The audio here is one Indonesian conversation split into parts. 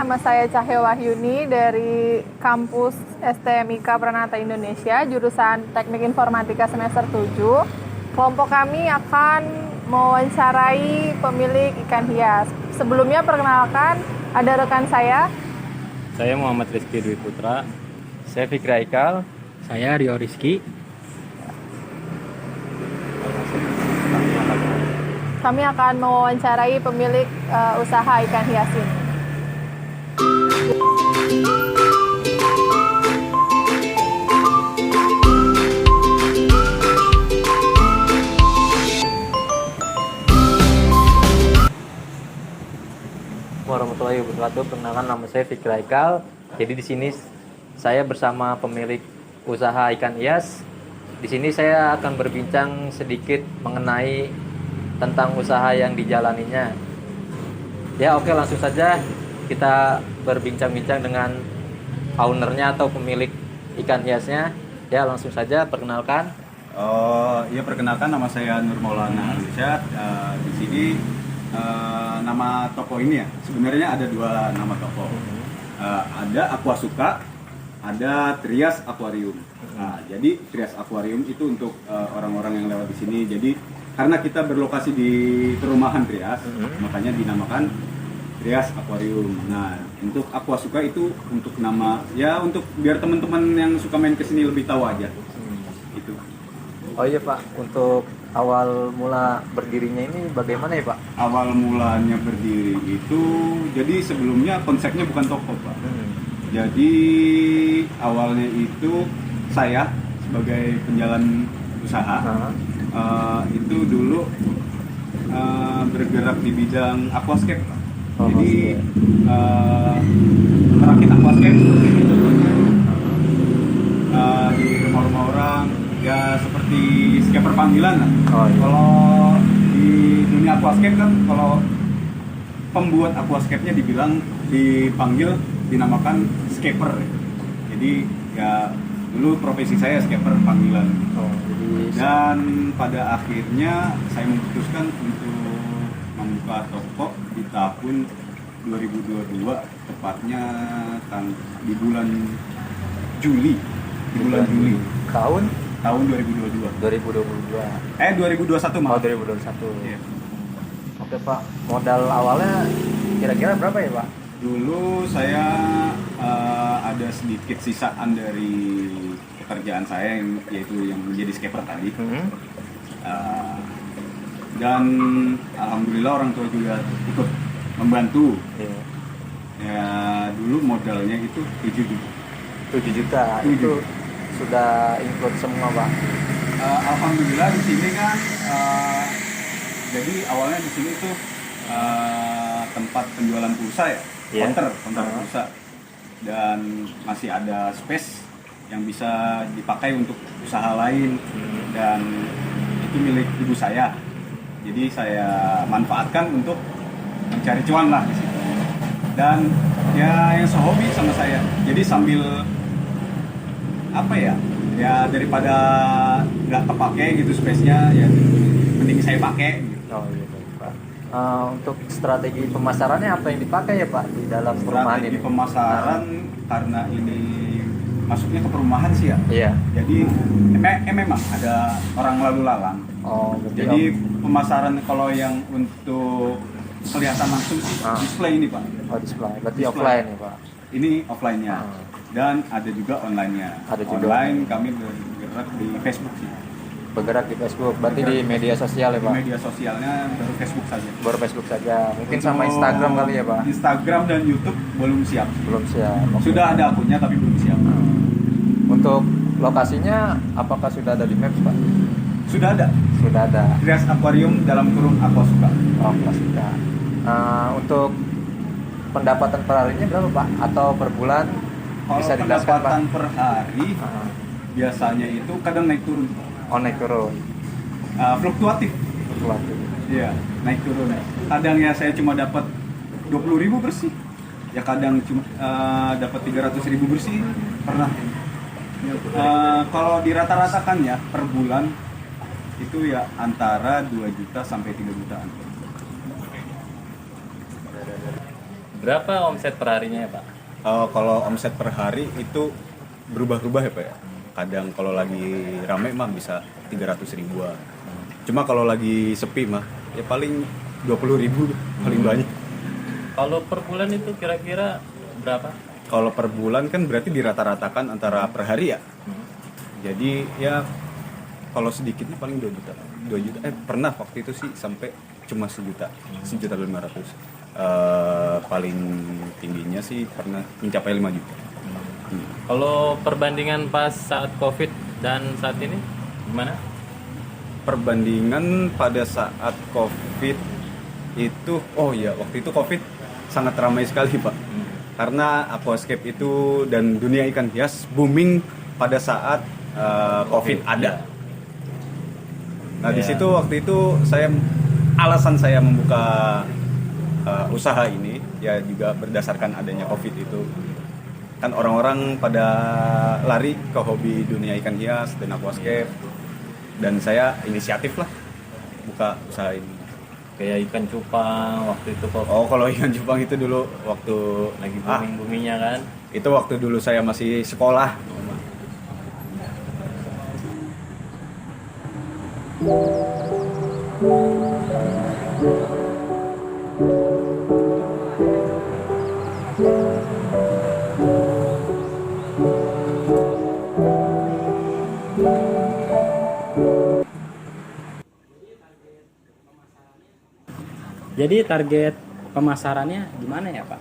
nama saya Cahya Wahyuni dari kampus STMIK Pranata Indonesia, jurusan Teknik Informatika semester 7. Kelompok kami akan mewawancarai pemilik ikan hias. Sebelumnya perkenalkan, ada rekan saya. Saya Muhammad Rizky Dwi Putra. Saya Fikri Aikal. Saya Rio Rizky. Kami akan mewawancarai pemilik usaha ikan hias ini. Warahmatullahi wabarakatuh. Perkenalkan, nama saya Fikri Aikal. Jadi di sini saya bersama pemilik usaha ikan hias. Di sini saya akan berbincang sedikit mengenai tentang usaha yang dijalaninya. Ya, oke, langsung saja kita berbincang-bincang dengan ownernya atau pemilik ikan hiasnya. Ya, langsung saja perkenalkan. Perkenalkan, nama saya Nur Maulana Arsyad. Di sini nama toko ini ya, sebenarnya ada dua nama toko. Ada Aquasuka, ada Trias Aquarium. Nah, jadi Trias Aquarium itu untuk orang-orang yang lewat di sini. Jadi karena kita berlokasi di perumahan Trias, makanya dinamakan Trias Aquarium. Nah, untuk Aquasuka itu untuk nama, ya untuk biar teman-teman yang suka main kesini lebih tahu aja. Itu. Oh iya Pak, untuk awal mula berdirinya ini bagaimana ya Pak? Awal mulanya berdiri itu, jadi sebelumnya konsepnya bukan toko Pak. Jadi awalnya itu saya sebagai penjalan usaha. Itu dulu bergerak di bidang aquascape. Jadi merakit aquascape seperti itu di rumah-rumah orang, ya seperti scaper panggilan lah. Kalau di dunia aquascape kan, kalau pembuat aquascape-nya dipanggil dinamakan scaper. Jadi ya dulu profesi saya scaper panggilan. Dan pada akhirnya saya memutuskan untuk membuka toko di tahun 2022, tepatnya di bulan Juli. Tahun 2022. 2021 maaf. 2021. Iya. Oke Pak, modal awalnya kira-kira berapa ya Pak? Dulu saya ada sedikit sisaan dari pekerjaan saya yaitu yang menjadi scaper tadi. Dan alhamdulillah orang tua juga ikut membantu. Ya, dulu modalnya itu 7 juta. 7 juta. Itu sudah include semua Pak? Alhamdulillah di sini kan jadi awalnya di sini tuh tempat penjualan pulsa ya. Counter pulsa, dan masih ada space yang bisa dipakai untuk usaha lain, dan itu milik ibu saya, jadi saya manfaatkan untuk mencari cuan lah di situ, dan ya yang sehobi sama saya, jadi sambil daripada nggak kepake gitu space-nya, ya mending saya pakai gitu. Oh iya Pak. Untuk strategi pemasarannya apa yang dipakai ya Pak di dalam perumahan ini? Strategi pemasaran karena ini masuknya ke perumahan sih ya. Iya. Jadi memang ada orang lalu lalang. Jadi pemasaran kalau yang untuk kelihatan langsung sih display ini Pak. Display. Berarti offline ya Pak. Ini offline-nya. Dan ada juga online-nya. Online kami bergerak di Facebook sih. Bergerak di Facebook, berarti di media sosial ya Pak? Di media sosialnya baru Facebook saja. Baru Facebook saja, mungkin sama Instagram kali ya Pak? Instagram dan YouTube belum siap. Belum siap. Okay. Sudah ada akunnya tapi belum siap. Untuk lokasinya, apakah sudah ada di Maps Pak? Sudah ada. Sudah ada. Trias Aquarium dalam kurung Aquasuka. Aquasuka. Untuk pendapatan per harinya berapa Pak? Atau per bulan? Bisa dijelaskan Pak? Pendapatan per hari biasanya itu kadang naik turun. Naik turun. Fluktuatif. Iya, naik turun. Kadang ya saya cuma dapat 20.000 bersih. Ya kadang cuma dapat 300.000 bersih. Pernah. Kalau dirata-ratakan ya per bulan itu ya antara 2 juta sampai 3 jutaan. Berapa omset per harinya ya Pak? Kalau omset per hari itu berubah-ubah ya Pak ya. Kadang kalau lagi rame mah bisa 300 ribuan. Cuma kalau lagi sepi mah ya paling 20 ribu paling banyak. Kalau per bulan itu kira-kira berapa? Kalau per bulan kan berarti dirata-ratakan antara per hari ya. Jadi ya kalau sedikitnya paling 2 juta. 2 juta. Pernah waktu itu sih sampai cuma 1 juta. 1.500.000. Paling tingginya sih pernah mencapai 5 juta. Kalau perbandingan pas saat Covid dan saat ini gimana? Perbandingan pada saat Covid itu, oh ya waktu itu Covid sangat ramai sekali Pak. Karena aquascape itu dan dunia ikan hias booming pada saat Covid ada. Nah di situ waktu itu alasan saya membuka usaha ini ya juga berdasarkan adanya Covid itu. Kan orang-orang pada lari ke hobi dunia ikan hias dan aquascape, dan saya inisiatif lah buka usaha ini. Kayak ikan cupang waktu itu kok Oh kalau ikan cupang itu dulu waktu lagi booming-boomingnya kan? itu waktu dulu saya masih sekolah. Jadi target pemasarannya gimana ya Pak?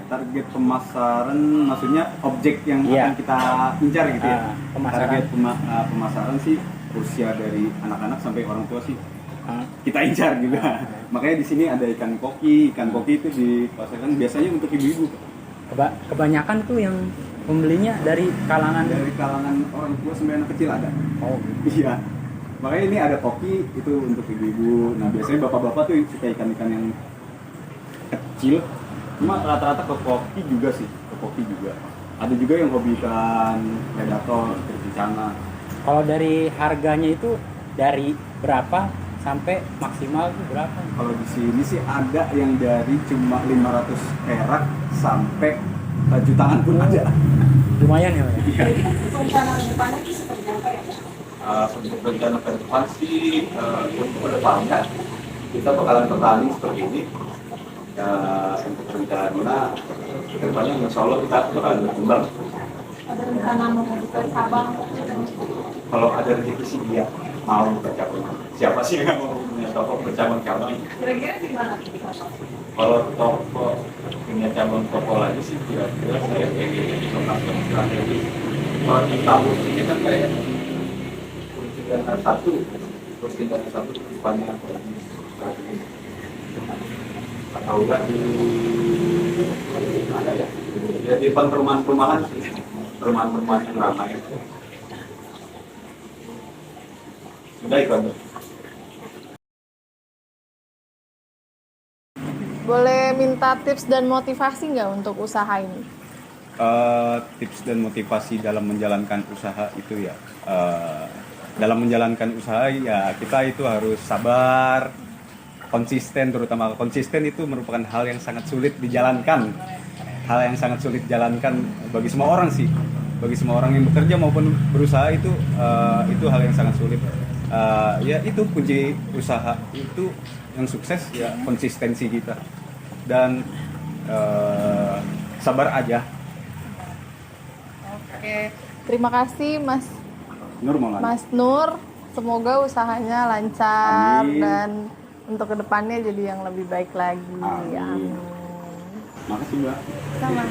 Target pemasaran maksudnya objek yang Iya. akan kita incar gitu ya. Pemasaran. Target pemasaran sih usia dari anak-anak sampai orang tua sih kita incar juga. Makanya di sini ada ikan koki. Ikan koki itu dipasarkan biasanya untuk ibu-ibu. Kebanyakan tuh yang pembelinya dari kalangan Dari kalangan orang tua sampai anak kecil ada. oh Iya. Makanya ini ada koki itu untuk ibu-ibu. Nah biasanya bapak-bapak tuh suka ikan-ikan yang kecil. Cuma rata-rata ke koki juga sih. Ke koki juga. Ada juga yang hobi ikan predator, ikan bencana. kalau dari harganya itu dari berapa sampai maksimal itu berapa? Kalau di sini sih ada yang dari cuma 500 perak sampai jutaan pun ada. Lumayan ya Pak? Iya. Rencana depannya itu seperti apa ya? Untuk rencana ke depan sih untuk ke depannya kita bakalan bertanding seperti ini. Untuk rencana ke depannya insya Allah kita bakalan berkembang. Ada rencana mau membuka cabang? Kalau ada rezeki sih dia mau bercabang. Siapa sih yang nggak mau punya toko bercabang-cabang? Kira-kira di mana? Kalau toko punya cabang toko lagi sih kira-kira saya pengen lokasi yang strategis. Kalau di kampus ini kan kayak tinggal satu, terus tinggal satu depannya strategis. Atau enggak di mana ya? Ya di depan perumahan-perumahan sih, perumahan-perumahan yang ramai. Sudah ikut. Boleh minta tips dan motivasi nggak untuk usaha ini? Tips dan motivasi dalam menjalankan usaha itu ya, dalam menjalankan usaha ya kita itu harus sabar, konsisten. Terutama konsisten itu merupakan hal yang sangat sulit dijalankan, hal yang sangat sulit dijalankan bagi semua orang sih, bagi semua orang yang bekerja maupun berusaha itu hal yang sangat sulit. Ya itu kunci usaha itu yang sukses ya konsistensi kita dan sabar aja. Oke, terima kasih Mas Nur Maulana. Mas Nur. Semoga usahanya lancar Amin. dan untuk kedepannya jadi yang lebih baik lagi. Amin. Amin. Makasih Mbak. Sama.